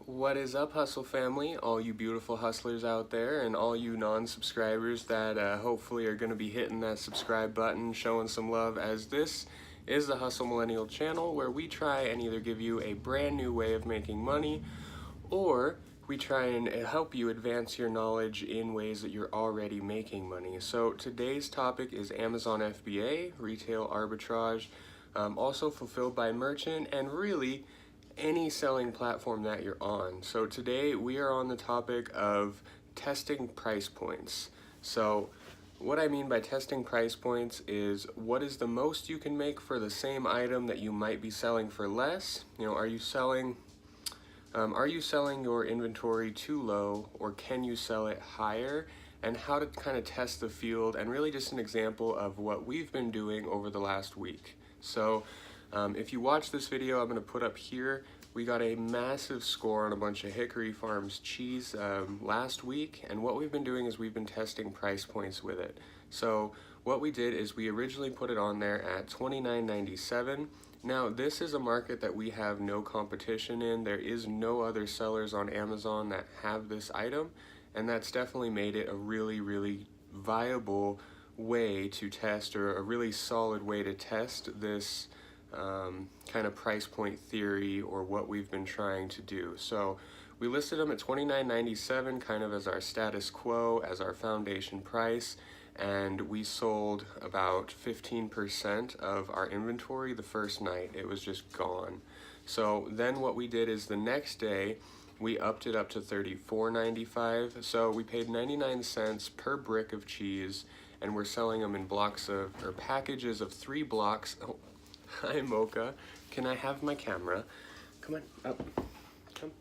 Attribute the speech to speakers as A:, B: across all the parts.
A: What is up, Hustle family? All you beautiful hustlers out there, and all you non-subscribers that hopefully are going to be hitting that subscribe button, showing some love, as this is the Hustle Millennial channel where we try and either give you a brand new way of making money, or we try and help you advance your knowledge in ways that you're already making money. So today's topic is Amazon FBA, retail arbitrage, also fulfilled by merchant, and really any selling platform that you're on. So today we are on the topic of testing price points. So what I mean by testing price points is what is the most you can make for the same item that you might be selling for less. Are you selling your inventory too low, or can you sell it higher? And how to kind of test the field, and really just an example of what we've been doing over the last week. So if you watch this video I'm going to put up here, we got a massive score on a bunch of Hickory Farms cheese last week, and what we've been doing is we've been testing price points with it. So what we did is we originally put it on there at $29.97. Now this is a market that we have no competition in. There is no other sellers on Amazon that have this item, and that's definitely made it a really viable way to test, or a really solid way to test this kind of price point theory, or what we've been trying to do. So we listed them at $29.97 kind of as our status quo, as our foundation price, and we sold about 15% of our inventory the first night. It was just gone. So then what we did is the next day we upped it up to $34.95. So we paid 99 cents per brick of cheese, and we're selling them in blocks of, or packages of 3 blocks. Oh, hi Mocha, can I have my camera? Come on, up, come.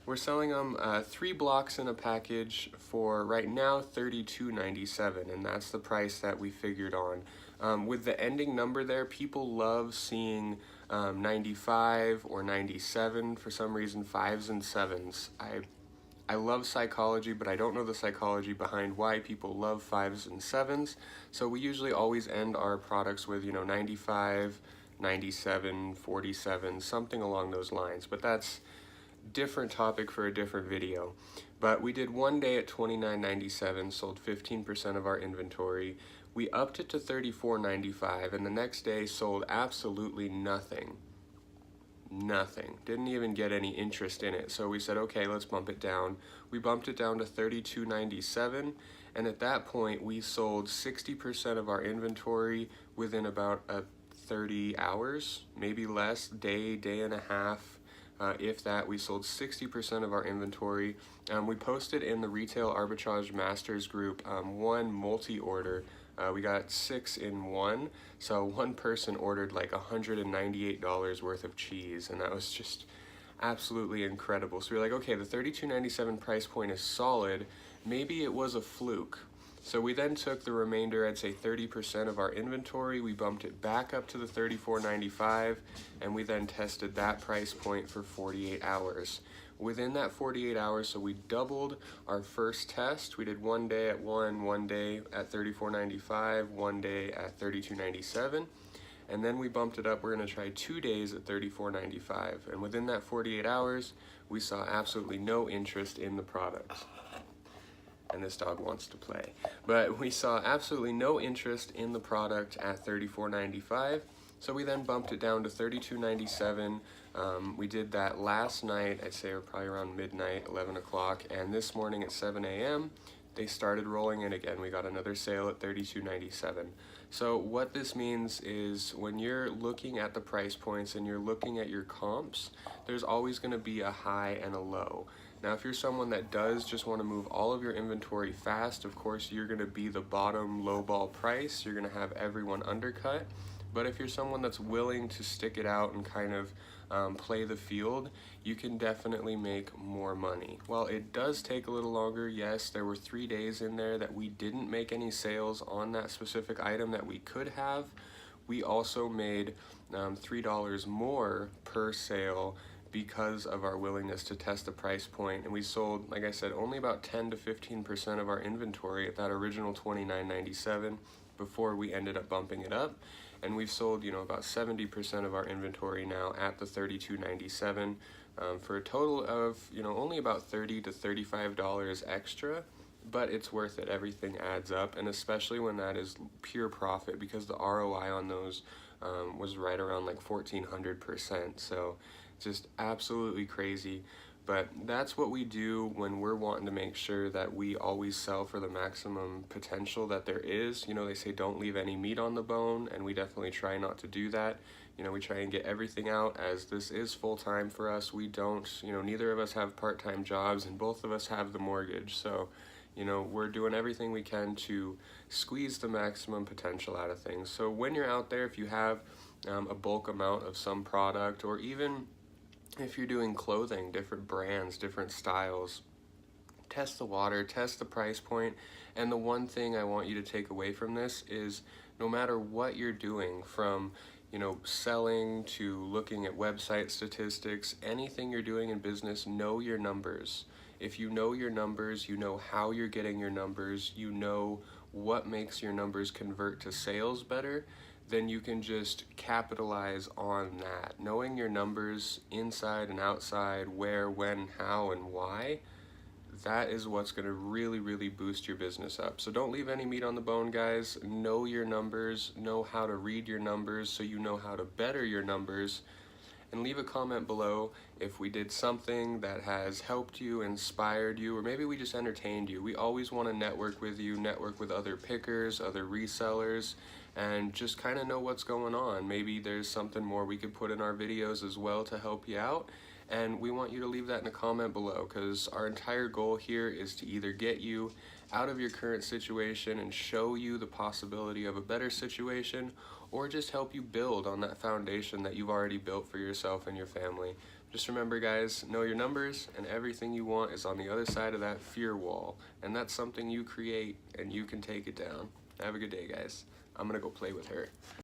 A: We're selling them 3 blocks in a package for right now $32.97, and that's the price that we figured on. With the ending number there, people love seeing 95 or 97 for some reason, 5s and 7s. I love psychology, but I don't know the psychology behind why people love 5s and 7s. So we usually always end our products with 95, 97, 47, something along those lines. But that's different topic for a different video. But we did one day at $29.97, sold 15% of our inventory. We upped it to $34.95, and the next day sold absolutely nothing. Didn't even get any interest in it. So we said, okay, let's bump it down. We bumped it down to $32.97, and at that point we sold 60% of our inventory within about 30 hours, maybe less, day and a half. If that. We sold 60% of our inventory. We posted in the Retail Arbitrage Masters group one multi-order. We got 6 in 1, so one person ordered like $198 worth of cheese, and that was just absolutely incredible. So we were like, okay, the $32.97 price point is solid. Maybe it was a fluke. So we then took the remainder, I'd say 30% of our inventory, we bumped it back up to the $34.95, and we then tested that price point for 48 hours. Within that 48 hours, so we doubled our first test. We did one day at one day at $34.95, one day at $32.97, and then we bumped it up. We're gonna try 2 days at $34.95, and within that 48 hours, we saw absolutely no interest in the product. And this dog wants to play. But we saw absolutely no interest in the product at $34.95, so we then bumped it down to $32.97. We did that last night, I'd say probably around midnight, 11 o'clock, and this morning at 7 a.m., they started rolling in again. We got another sale at $32.97. So what this means is when you're looking at the price points and you're looking at your comps, there's always gonna be a high and a low. Now, if you're someone that does just want to move all of your inventory fast, of course, you're going to be the bottom lowball price. You're going to have everyone undercut. But if you're someone that's willing to stick it out and kind of play the field, you can definitely make more money. While it does take a little longer, yes, there were 3 days in there that we didn't make any sales on that specific item that we could have. We also made $3 more per sale because of our willingness to test the price point, and we sold, like I said, only about 10 to 15% of our inventory at that original $29.97 before we ended up bumping it up, and we've sold about 70% of our inventory now at the $32.97, for a total of, only about $30 to $35 extra, but it's worth it. Everything adds up, and especially when that is pure profit, because the ROI on those was right around like 1400%. So just absolutely crazy. But that's what we do when we're wanting to make sure that we always sell for the maximum potential that there is. They say don't leave any meat on the bone, and we definitely try not to do that. We try and get everything out, as this is full-time for us. We don't, neither of us have part-time jobs, and both of us have the mortgage. So, we're doing everything we can to squeeze the maximum potential out of things. So when you're out there, if you have a bulk amount of some product, or even if you're doing clothing, different brands, different styles, test the water, test the price point. And the one thing I want you to take away from this is, no matter what you're doing, from selling to looking at website statistics, anything you're doing in business, know your numbers. If you know your numbers, you know how you're getting your numbers, you know what makes your numbers convert to sales better, then you can just capitalize on that. Knowing your numbers inside and outside, where, when, how, and why, that is what's going to really, really boost your business up. So don't leave any meat on the bone, guys. Know your numbers, know how to read your numbers so you know how to better your numbers. And leave a comment below if we did something that has helped you, inspired you, or maybe we just entertained you. We always want to network with you, network with other pickers, other resellers, and just kind of know what's going on. Maybe there's something more we could put in our videos as well to help you out. And we want you to leave that in a comment below, because our entire goal here is to either get you out of your current situation and show you the possibility of a better situation, or just help you build on that foundation that you've already built for yourself and your family. Just remember, guys, know your numbers, and everything you want is on the other side of that fear wall. And that's something you create, and you can take it down. Have a good day, guys. I'm gonna go play with her.